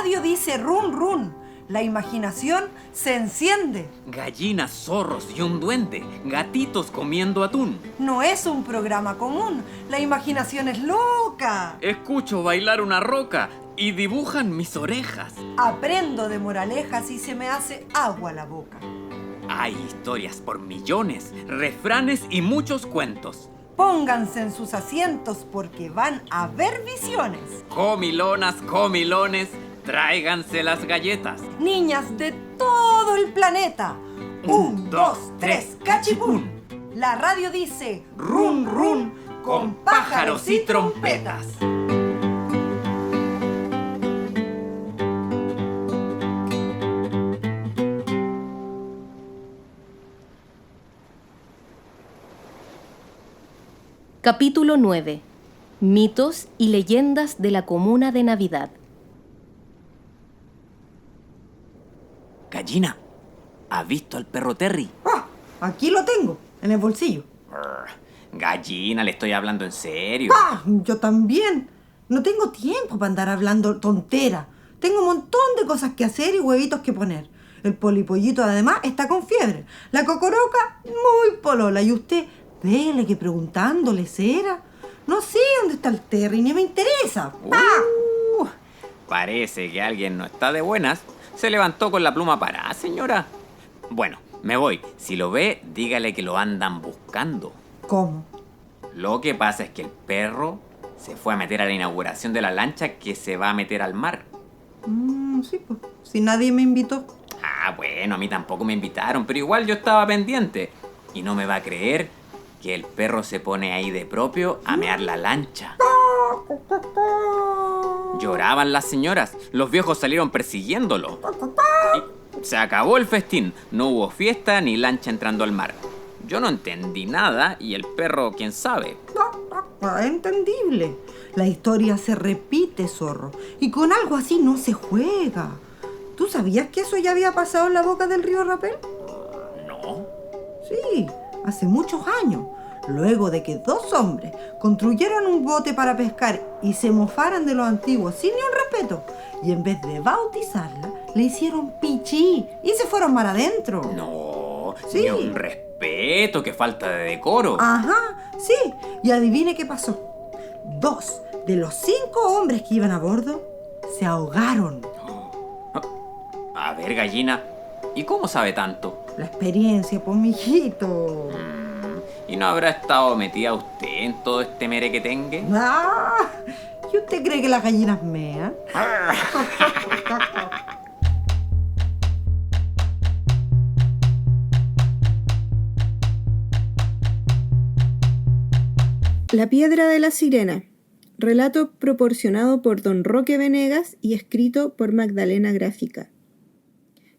radio dice run run. La imaginación se enciende. Gallinas, zorros y un duende, gatitos comiendo atún. No es un programa común. La imaginación es loca. Escucho bailar una roca y dibujan mis orejas. Aprendo de moralejas y se me hace agua la boca. Hay historias por millones, refranes y muchos cuentos. Pónganse en sus asientos porque van a ver visiones. Comilonas, comilones, tráiganse las galletas. Niñas de todo el planeta. 1, 2, 3, cachipún. La radio dice run run con pájaros y trompetas. Capítulo 9. Mitos y leyendas de la comuna de Navidad. Gallina, ¿has visto al perro Terry? Ah, aquí lo tengo, en el bolsillo. Gallina, le estoy hablando en serio. Ah, yo también. No tengo tiempo para andar hablando tontera. Tengo un montón de cosas que hacer y huevitos que poner. El polipollito además está con fiebre. La cocoroca muy polola. Y usted, vele que preguntándole será. No sé dónde está el Terry, ni me interesa. Parece que alguien no está de buenas. Se levantó con la pluma parada, señora. Bueno, me voy. Si lo ve, dígale que lo andan buscando. ¿Cómo? Lo que pasa es que el perro se fue a meter a la inauguración de la lancha que se va a meter al mar. Sí, pues. Si nadie me invitó. Ah, bueno, a mí tampoco me invitaron, pero igual yo estaba pendiente. Y no me va a creer que el perro se pone ahí de propio a mear la lancha. Lloraban las señoras. Los viejos salieron persiguiéndolo. Y se acabó el festín. No hubo fiesta ni lancha entrando al mar. Yo no entendí nada y el perro, quién sabe. Entendible. La historia se repite, zorro. Y con algo así no se juega. ¿Tú sabías que eso ya había pasado en la boca del río Rapel? No. Sí, hace muchos años. Luego de que 2 hombres construyeran un bote para pescar y se mofaran de los antiguos sin ni un respeto, y en vez de bautizarla, le hicieron pichí y se fueron mar adentro. No, Sí. ni un respeto, qué falta de decoro. Ajá, sí. Y adivine qué pasó. 2 de los 5 hombres que iban a bordo se ahogaron. A ver, gallina, ¿y cómo sabe tanto? La experiencia, pues, mijito. ¿Y no habrá estado metida usted en todo este merequetengue? Ah, ¿y usted cree que las gallinas mean? La piedra de la sirena. Relato proporcionado por don Roque Venegas y escrito por Magdalena Gráfica.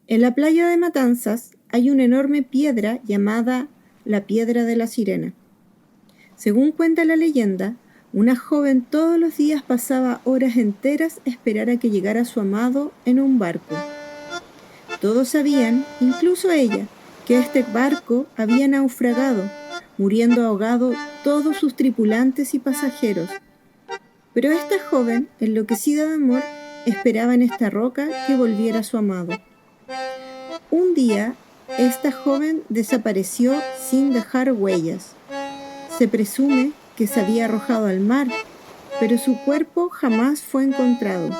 En la playa de Matanzas hay una enorme piedra llamada la piedra de la sirena. Según cuenta la leyenda, una joven todos los días pasaba horas enteras a esperar a que llegara su amado en un barco. Todos sabían, incluso ella, que este barco había naufragado, muriendo ahogado todos sus tripulantes y pasajeros. Pero esta joven, enloquecida de amor, esperaba en esta roca que volviera su amado. Un día, esta joven desapareció sin dejar huellas. Se presume que se había arrojado al mar, pero su cuerpo jamás fue encontrado.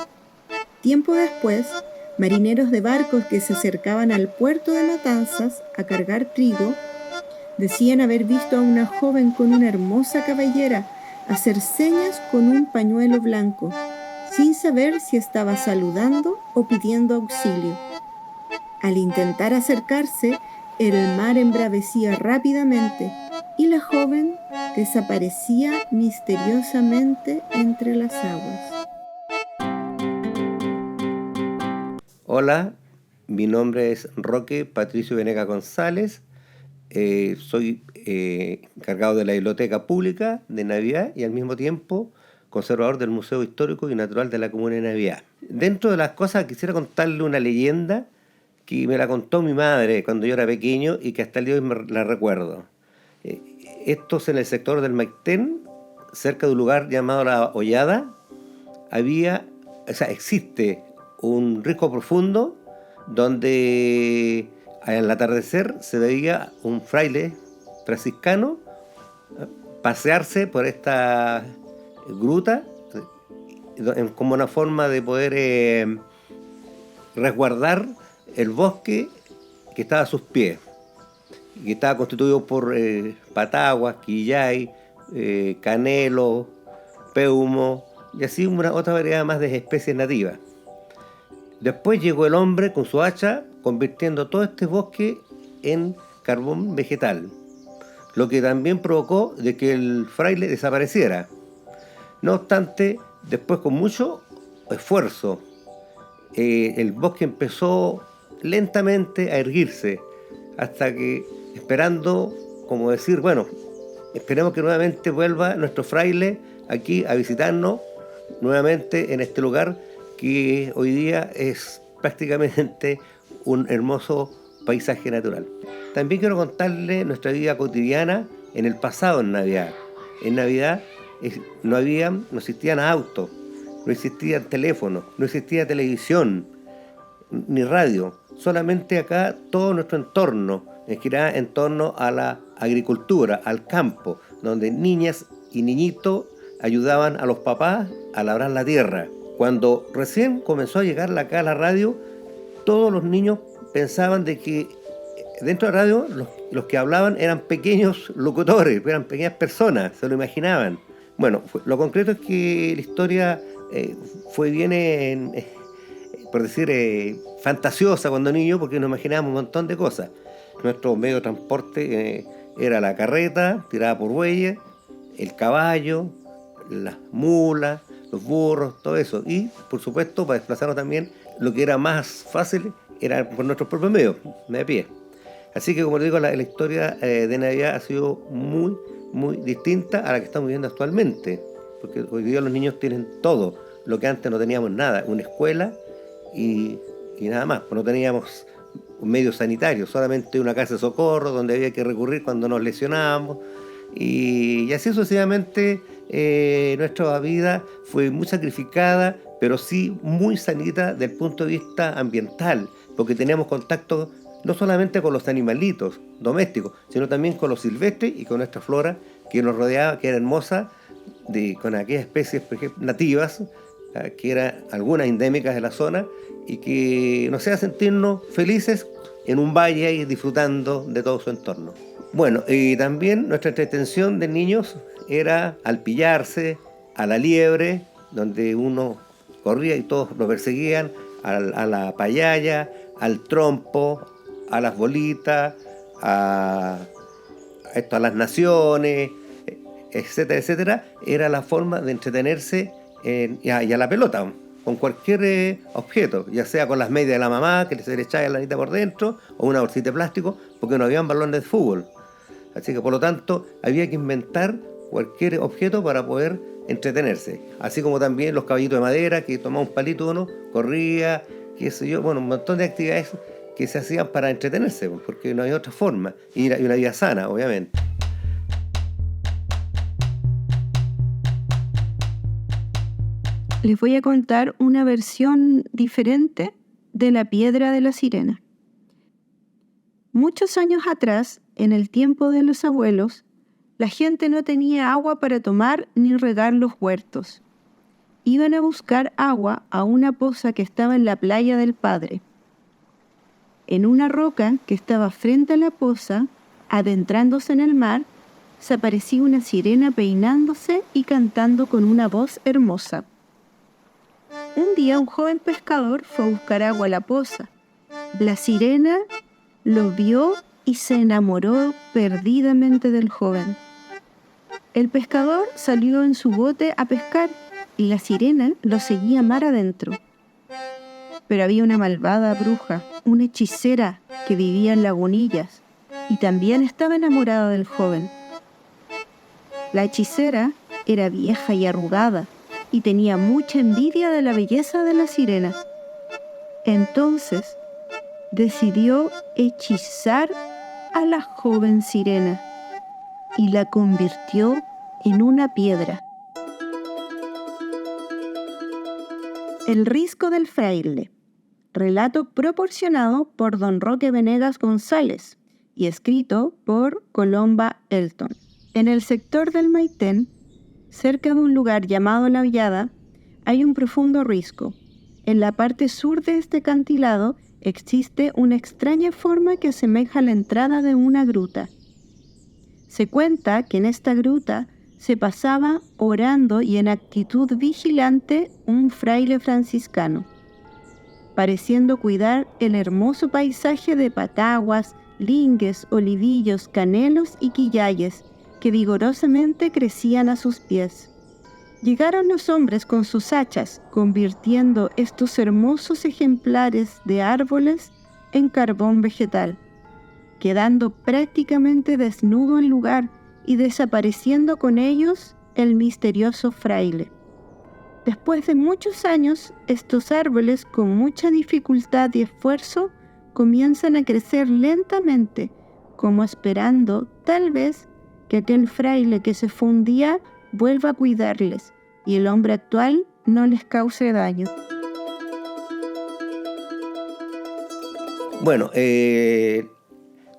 Tiempo después, marineros de barcos que se acercaban al puerto de Matanzas a cargar trigo, decían haber visto a una joven con una hermosa cabellera hacer señas con un pañuelo blanco, sin saber si estaba saludando o pidiendo auxilio. Al intentar acercarse, el mar embravecía rápidamente y la joven desaparecía misteriosamente entre las aguas. Hola, mi nombre es Roque Patricio Venegas González. Soy encargado de la Biblioteca Pública de Navidad y al mismo tiempo conservador del Museo Histórico y Natural de la Comuna de Navidad. Dentro de las cosas quisiera contarle una leyenda que me la contó mi madre cuando yo era pequeño y que hasta el día de hoy me la recuerdo. Esto es en el sector del Maitén, cerca de un lugar llamado La Hollada. Existe un risco profundo donde al atardecer se veía un fraile franciscano pasearse por esta gruta como una forma de poder resguardar el bosque que estaba a sus pies, que estaba constituido por pataguas, quillay, canelo, peumo y así una otra variedad más de especies nativas. Después llegó el hombre con su hacha, convirtiendo todo este bosque en carbón vegetal, lo que también provocó de que el fraile desapareciera. No obstante, después con mucho esfuerzo, el bosque empezó lentamente a erguirse, hasta que, esperando, como decir, bueno, esperemos que nuevamente vuelva nuestro fraile aquí a visitarnos, nuevamente en este lugar que hoy día es prácticamente un hermoso paisaje natural. También quiero contarles nuestra vida cotidiana en el pasado en Navidad. En Navidad no existían autos, no existían teléfonos, no existía televisión, ni radio. Solamente acá todo nuestro entorno giraba en torno a la agricultura, al campo, donde niñas y niñitos ayudaban a los papás a labrar la tierra. Cuando recién comenzó a llegar acá a la radio, todos los niños pensaban de que dentro de la radio los que hablaban eran pequeños locutores, eran pequeñas personas, se lo imaginaban. Bueno, lo concreto es que la historia fue bien, por decir, fantasiosa cuando niño, porque nos imaginábamos un montón de cosas. Nuestro medio de transporte era la carreta, tirada por bueyes, el caballo, las mulas, los burros, todo eso. Y, por supuesto, para desplazarnos también, lo que era más fácil era por nuestros propios medios, de pie. Así que, como les digo, la historia de Navidad ha sido muy, muy distinta a la que estamos viviendo actualmente. Porque hoy día los niños tienen todo, lo que antes no teníamos nada, una escuela y nada más. Pues no teníamos medios sanitarios, solamente una casa de socorro donde había que recurrir cuando nos lesionábamos. Y así sucesivamente nuestra vida fue muy sacrificada, pero sí muy sanita desde el punto de vista ambiental, porque teníamos contacto no solamente con los animalitos domésticos, sino también con los silvestres y con nuestra flora que nos rodeaba, que era hermosa, con aquellas especies nativas, que eran algunas endémicas de la zona, y que nos hacía sentirnos felices en un valle ahí disfrutando de todo su entorno. Bueno, y también nuestra entretención de niños era al pillarse, a la liebre, donde uno corría y todos lo perseguían, a la payaya, al trompo, a las bolitas, a las naciones, etcétera, etcétera. Era la forma de entretenerse y a la pelota, con cualquier objeto, ya sea con las medias de la mamá, que se le echaba la lanita por dentro, o una bolsita de plástico, porque no habían balones de fútbol. Así que, por lo tanto, había que inventar cualquier objeto para poder entretenerse. Así como también los caballitos de madera, que tomaba un palito uno, corría, qué sé yo, bueno, un montón de actividades que se hacían para entretenerse, porque no había otra forma. Y una vida sana, obviamente. Les voy a contar una versión diferente de la piedra de la sirena. Muchos años atrás, en el tiempo de los abuelos, la gente no tenía agua para tomar ni regar los huertos. Iban a buscar agua a una poza que estaba en la playa del padre. En una roca que estaba frente a la poza, adentrándose en el mar, se aparecía una sirena peinándose y cantando con una voz hermosa. Un día un joven pescador fue a buscar agua a la poza. La sirena lo vio y se enamoró perdidamente del joven. El pescador salió en su bote a pescar y la sirena lo seguía mar adentro. Pero había una malvada bruja, una hechicera que vivía en lagunillas y también estaba enamorada del joven. La hechicera era vieja y arrugada y tenía mucha envidia de la belleza de la sirena. Entonces decidió hechizar a la joven sirena y la convirtió en una piedra. El risco del fraile. Relato proporcionado por don Roque Venegas González y escrito por Colomba Elton. En el sector del Maitén, cerca de un lugar llamado La Hollada, hay un profundo risco. En la parte sur de este acantilado existe una extraña forma que asemeja la entrada de una gruta. Se cuenta que en esta gruta se pasaba orando y en actitud vigilante un fraile franciscano, pareciendo cuidar el hermoso paisaje de pataguas, lingues, olivillos, canelos y quillayes que vigorosamente crecían a sus pies. Llegaron los hombres con sus hachas, convirtiendo estos hermosos ejemplares de árboles en carbón vegetal, quedando prácticamente desnudo el lugar y desapareciendo con ellos el misterioso fraile. Después de muchos años, estos árboles, con mucha dificultad y esfuerzo, comienzan a crecer lentamente, como esperando, tal vez, que aquel fraile que se fue un día vuelva a cuidarles y el hombre actual no les cause daño. Bueno,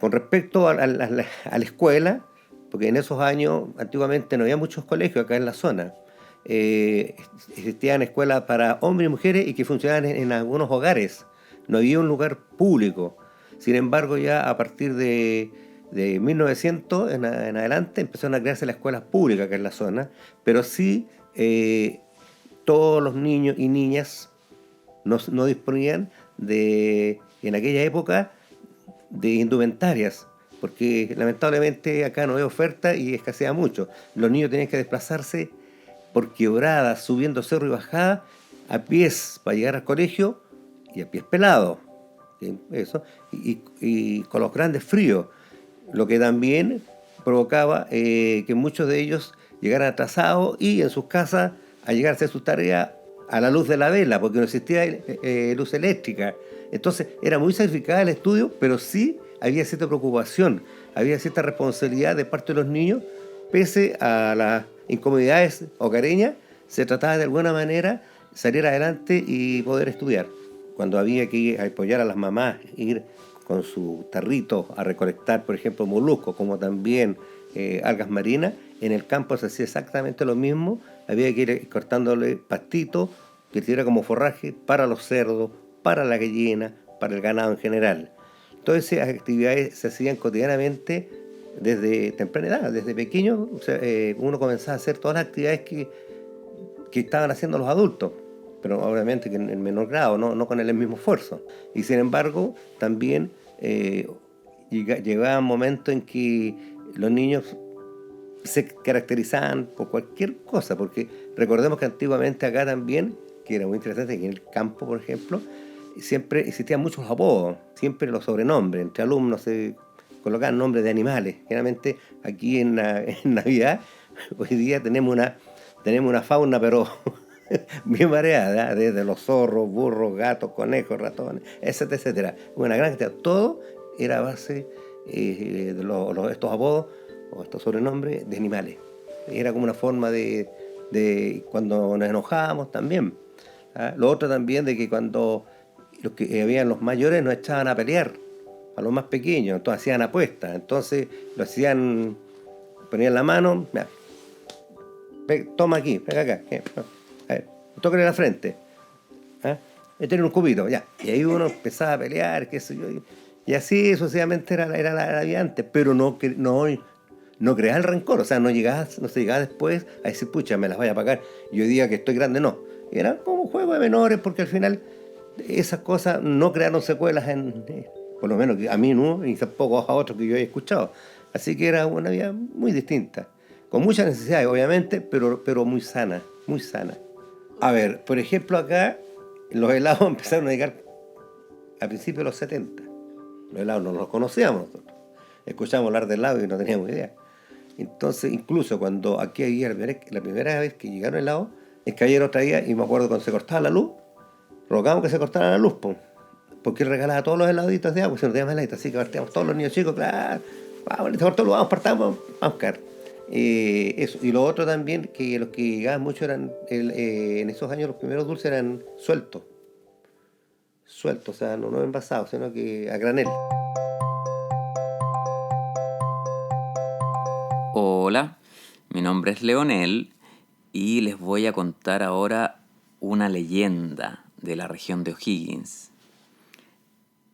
con respecto a la escuela, porque en esos años antiguamente no había muchos colegios acá en la zona. Existían escuelas para hombres y mujeres y que funcionaban en algunos hogares. No había un lugar público. Sin embargo, ya a partir de 1900 en adelante empezaron a crearse las escuelas públicas acá en la zona, pero sí todos los niños y niñas no disponían en aquella época de indumentarias, porque lamentablemente acá no hay oferta y escasea mucho. Los niños tenían que desplazarse por quebradas, subiendo cerro y bajada, a pies para llegar al colegio y a pies pelados. ¿Sí? Eso, y con los grandes fríos, lo que también provocaba que muchos de ellos llegaran atrasados y en sus casas a llegar a hacer sus tareas a la luz de la vela, porque no existía luz eléctrica. Entonces era muy sacrificado el estudio, pero sí había cierta preocupación, había cierta responsabilidad de parte de los niños, pese a las incomodidades hogareñas, se trataba de alguna manera salir adelante y poder estudiar. Cuando había que apoyar a las mamás, ir con su tarrito a recolectar, por ejemplo, moluscos, como también algas marinas, en el campo se hacía exactamente lo mismo, había que ir cortándole pastitos que sirviera como forraje para los cerdos, para la gallina, para el ganado en general. Todas esas actividades se hacían cotidianamente desde temprana edad, desde pequeño. O sea, uno comenzaba a hacer todas las actividades que estaban haciendo los adultos, pero obviamente que en menor grado, no con el mismo esfuerzo. Y sin embargo, también llegaba un momento en que los niños se caracterizaban por cualquier cosa, porque recordemos que antiguamente acá también, que era muy interesante, que en el campo, por ejemplo, siempre existían muchos apodos, siempre los sobrenombres. Entre alumnos se colocaban nombres de animales. Generalmente aquí en Navidad, hoy día tenemos una fauna, pero bien variada, desde los zorros, burros, gatos, conejos, ratones, etcétera, etcétera. Una gran cantidad. Todo era a base de estos apodos o estos sobrenombres de animales. Era como una forma de cuando nos enojábamos también. Lo otro también de que cuando los que habían los mayores nos echaban a pelear a los más pequeños, entonces hacían apuestas, entonces lo hacían, ponían la mano, mira, toma aquí, pega acá, tócale la frente, meterle un cubito, ya, y ahí uno empezaba a pelear, qué sé yo, y así sucesivamente era la vida antes, pero no creaba el rencor, o sea, no se llegaba después a decir, pucha, me las vaya a pagar, y hoy día que estoy grande, no, era como un juego de menores, porque al final esas cosas no crearon secuelas por lo menos a mí no, y tampoco a otros que yo he escuchado. Así que era una vida muy distinta, con muchas necesidades, obviamente, pero muy sana, muy sana. A ver, por ejemplo, acá los helados empezaron a llegar a principios de los 70. Los helados no los conocíamos nosotros. Escuchábamos hablar de helado y no teníamos idea. Entonces, incluso cuando aquí había la primera vez que llegaron helados, el caballero traía, y me acuerdo cuando se cortaba la luz, rogamos que se cortara la luz, porque él regalaba todos los heladitos de agua, si no teníamos heladitos, así que partíamos todos los niños chicos, claro, vamos, se cortó la luz, vamos, partamos, vamos a buscar. Eso. Y lo otro también, que los que llegaban mucho eran, en esos años los primeros dulces eran sueltos, o sea, no envasados, sino que a granel. Hola, mi nombre es Leonel y les voy a contar ahora una leyenda de la región de O'Higgins.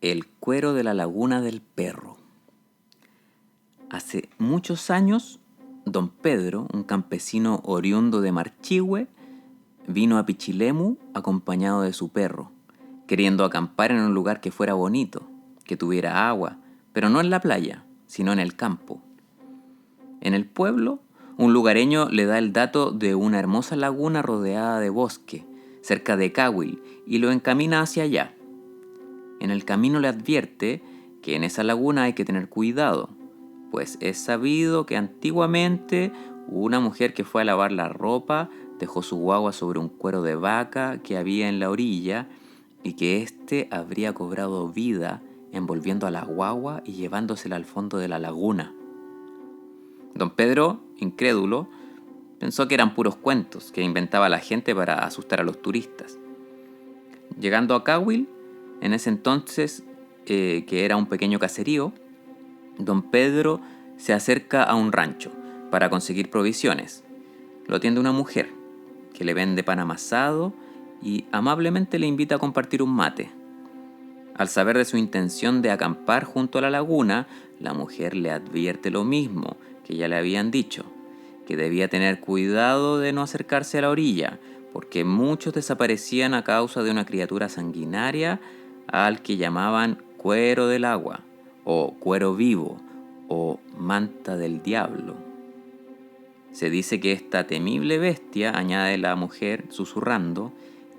El cuero de la laguna del perro. Hace muchos años, don Pedro, un campesino oriundo de Marchihue, vino a Pichilemu acompañado de su perro, queriendo acampar en un lugar que fuera bonito, que tuviera agua, pero no en la playa, sino en el campo. En el pueblo, un lugareño le da el dato de una hermosa laguna rodeada de bosque, cerca de Cahuil, y lo encamina hacia allá. En el camino le advierte que en esa laguna hay que tener cuidado, pues es sabido que antiguamente una mujer que fue a lavar la ropa dejó su guagua sobre un cuero de vaca que había en la orilla y que éste habría cobrado vida envolviendo a la guagua y llevándosela al fondo de la laguna. Don Pedro, incrédulo, pensó que eran puros cuentos que inventaba la gente para asustar a los turistas. Llegando a Cahuil, en ese entonces, que era un pequeño caserío, don Pedro se acerca a un rancho para conseguir provisiones. Lo atiende una mujer que le vende pan amasado y amablemente le invita a compartir un mate. Al saber de su intención de acampar junto a la laguna, la mujer le advierte lo mismo que ya le habían dicho, que debía tener cuidado de no acercarse a la orilla, porque muchos desaparecían a causa de una criatura sanguinaria al que llamaban cuero del agua, o cuero vivo, o manta del diablo. Se dice que esta temible bestia, añade la mujer susurrando,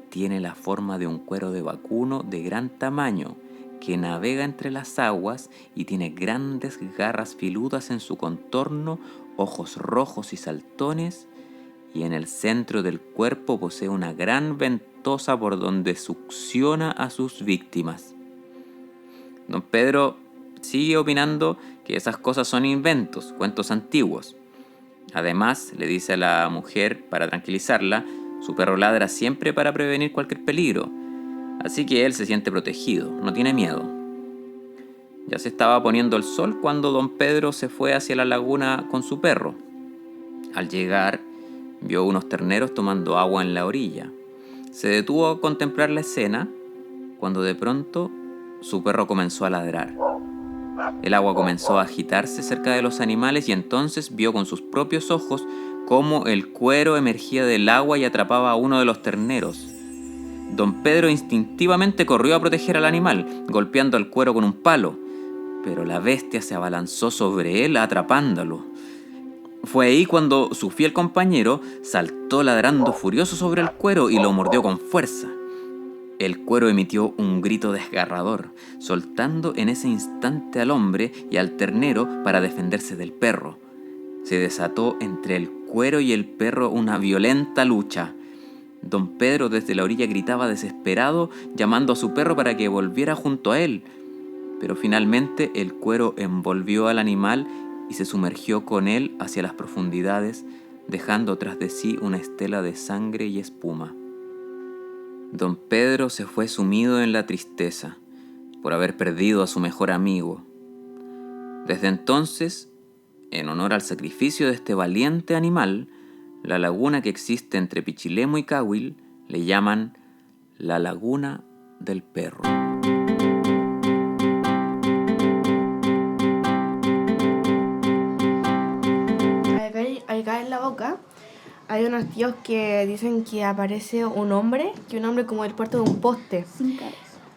tiene la forma de un cuero de vacuno de gran tamaño, que navega entre las aguas y tiene grandes garras filudas en su contorno, ojos rojos y saltones, y en el centro del cuerpo posee una gran ventosa por donde succiona a sus víctimas. Don Pedro sigue opinando que esas cosas son inventos, cuentos antiguos. Además, le dice a la mujer, para tranquilizarla, su perro ladra siempre para prevenir cualquier peligro, así que él se siente protegido, no tiene miedo. Ya se estaba poniendo el sol cuando don Pedro se fue hacia la laguna con su perro. Al llegar, vio unos terneros tomando agua en la orilla. Se detuvo a contemplar la escena cuando de pronto su perro comenzó a ladrar. El agua comenzó a agitarse cerca de los animales y entonces vio con sus propios ojos cómo el cuero emergía del agua y atrapaba a uno de los terneros. Don Pedro instintivamente corrió a proteger al animal, golpeando el cuero con un palo, pero la bestia se abalanzó sobre él atrapándolo. Fue ahí cuando su fiel compañero saltó ladrando furioso sobre el cuero y lo mordió con fuerza. El cuero emitió un grito desgarrador, soltando en ese instante al hombre y al ternero para defenderse del perro. Se desató entre el cuero y el perro una violenta lucha. Don Pedro desde la orilla gritaba desesperado, llamando a su perro para que volviera junto a él. Pero finalmente el cuero envolvió al animal y se sumergió con él hacia las profundidades, dejando tras de sí una estela de sangre y espuma. Don Pedro se fue sumido en la tristeza por haber perdido a su mejor amigo. Desde entonces, en honor al sacrificio de este valiente animal, la laguna que existe entre Pichilemu y Cahuil le llaman la Laguna del Perro. Acá en La Boca hay unos tíos que dicen que aparece un hombre como del puerto de un poste. Sin cabeza.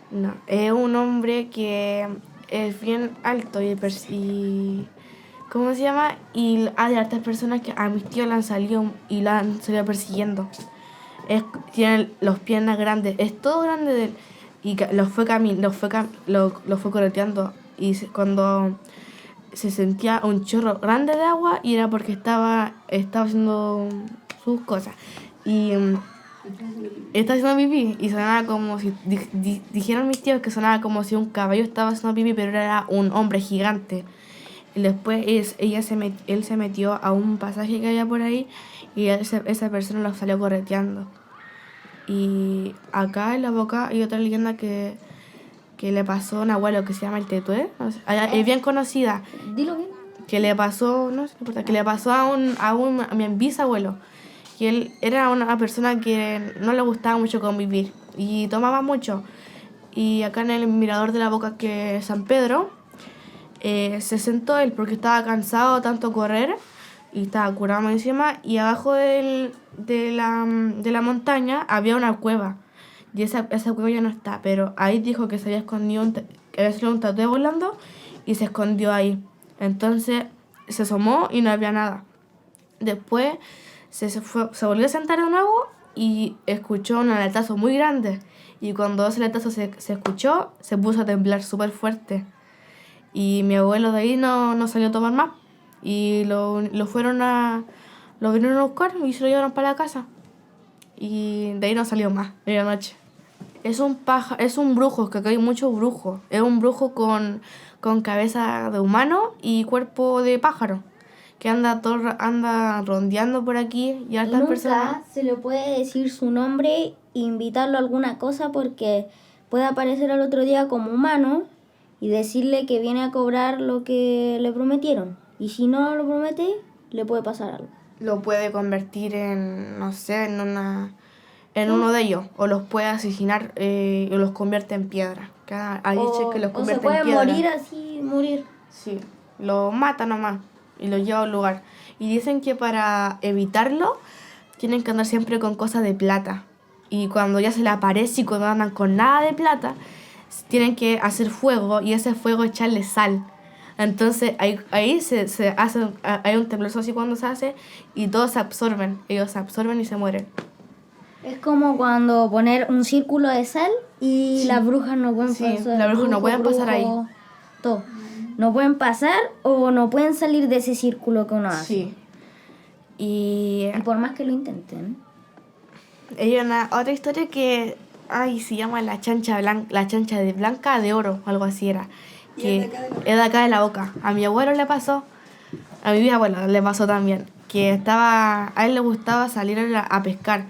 No, es un hombre que es bien alto y ¿cómo se llama? Y hay hartas personas que a mis tíos la han salido persiguiendo. Tiene las piernas grandes, es todo grande de él. Y lo fue correteando. Y cuando se sentía un chorro grande de agua, y era porque estaba haciendo sus cosas. Y estaba haciendo pipí. Y sonaba como si, dijeron mis tíos que sonaba como si un caballo estaba haciendo pipí, pero era un hombre gigante. Y después él se metió a un pasaje que había por ahí y esa persona lo salió correteando. Y acá en La Boca hay otra leyenda que le pasó a un abuelo que se llama el Tetué. Es bien conocida. Dilo bien. Que le pasó, no sé, que le pasó a mi bisabuelo. Que él era una persona que no le gustaba mucho convivir y tomaba mucho. Y acá en el mirador de La Boca, que es San Pedro, se sentó él porque estaba cansado de tanto correr y estaba curado encima. Y abajo de la montaña había una cueva. Y esa cueva ya no está, pero ahí dijo que se había escondido, que había salido un tatuaje volando y se escondió ahí. Entonces se asomó y no había nada. Después se volvió a sentar de nuevo y escuchó un aletazo muy grande. Y cuando ese aletazo se escuchó, se puso a temblar súper fuerte. Y mi abuelo de ahí no salió a tomar más. Y lo vinieron a buscar y se lo llevaron para la casa. Y de ahí no salió más, de la noche. Es un brujo, que acá hay muchos brujos. Es un brujo con cabeza de humano y cuerpo de pájaro, que anda rondeando por aquí y hartas personas. Nunca se le puede decir su nombre e invitarlo a alguna cosa porque puede aparecer al otro día como humano y decirle que viene a cobrar lo que le prometieron. Y si no lo promete, le puede pasar algo. Lo puede convertir en, no sé, en uno de ellos, o los puede asesinar o los convierte en piedra. Hay dicho que los convierte en piedra. O se puede morir así, morir. Sí, lo mata nomás y lo lleva a un lugar. Y dicen que para evitarlo tienen que andar siempre con cosas de plata. Y cuando ya se le aparece y cuando andan con nada de plata, tienen que hacer fuego y ese fuego echarle sal. Entonces ahí se hace, hay un temblor así cuando se hace y todos se absorben. Ellos se absorben y se mueren. Es como cuando poner un círculo de sal y sí. Las brujas no pueden pasar. Las brujas no pueden pasar ahí. Todo. No pueden pasar o no pueden salir de ese círculo que uno hace. Sí. Y por más que lo intenten. Hay otra historia que se llama la chancha de blanca de oro, algo así era. Que es de acá de La Boca. A mi abuelo le pasó, a mi bisabuelo le pasó también, que a él le gustaba salir a pescar.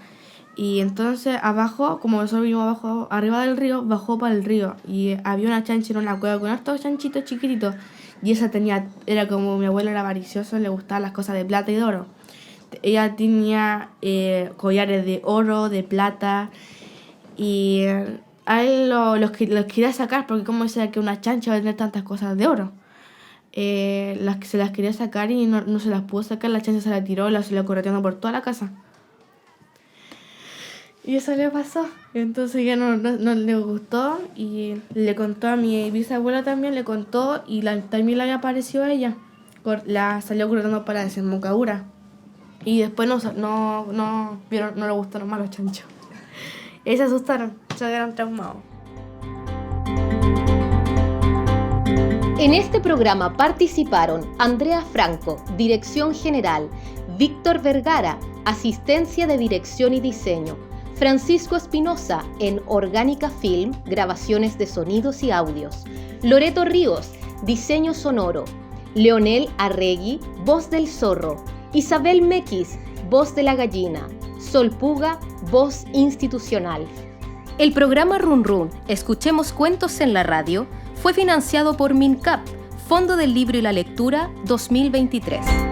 Y entonces abajo, como nosotros vivimos abajo, arriba del río, bajó para el río. Y había una chancha en una cueva con estos chanchitos chiquititos. Y esa era como mi abuelo era avaricioso, le gustaban las cosas de plata y de oro. Ella tenía collares de oro, de plata. Y a él los quería sacar porque como decía que una chancha va a tener tantas cosas de oro. Se las quería sacar y no se las pudo sacar. La chancha se la tiró y la salió correteando por toda la casa. Y eso le pasó. Entonces ya no le gustó y le contó a mi bisabuela también, le contó y también le había aparecido a ella. La salió corriendo para desembocadura. Y después no le gustaron más los chanchos. Y se asustaron, se quedaron traumados. En este programa participaron Andrea Franco, Dirección General, Víctor Vergara, Asistencia de Dirección y Diseño, Francisco Espinosa en Orgánica Film, grabaciones de sonidos y audios, Loreto Ríos, diseño sonoro, Leonel Arregui, voz del zorro, Isabel Mequis, voz de la gallina, Sol Puga, voz institucional. El programa Run Run, Escuchemos Cuentos en la Radio, fue financiado por MINCAP, Fondo del Libro y la Lectura 2023.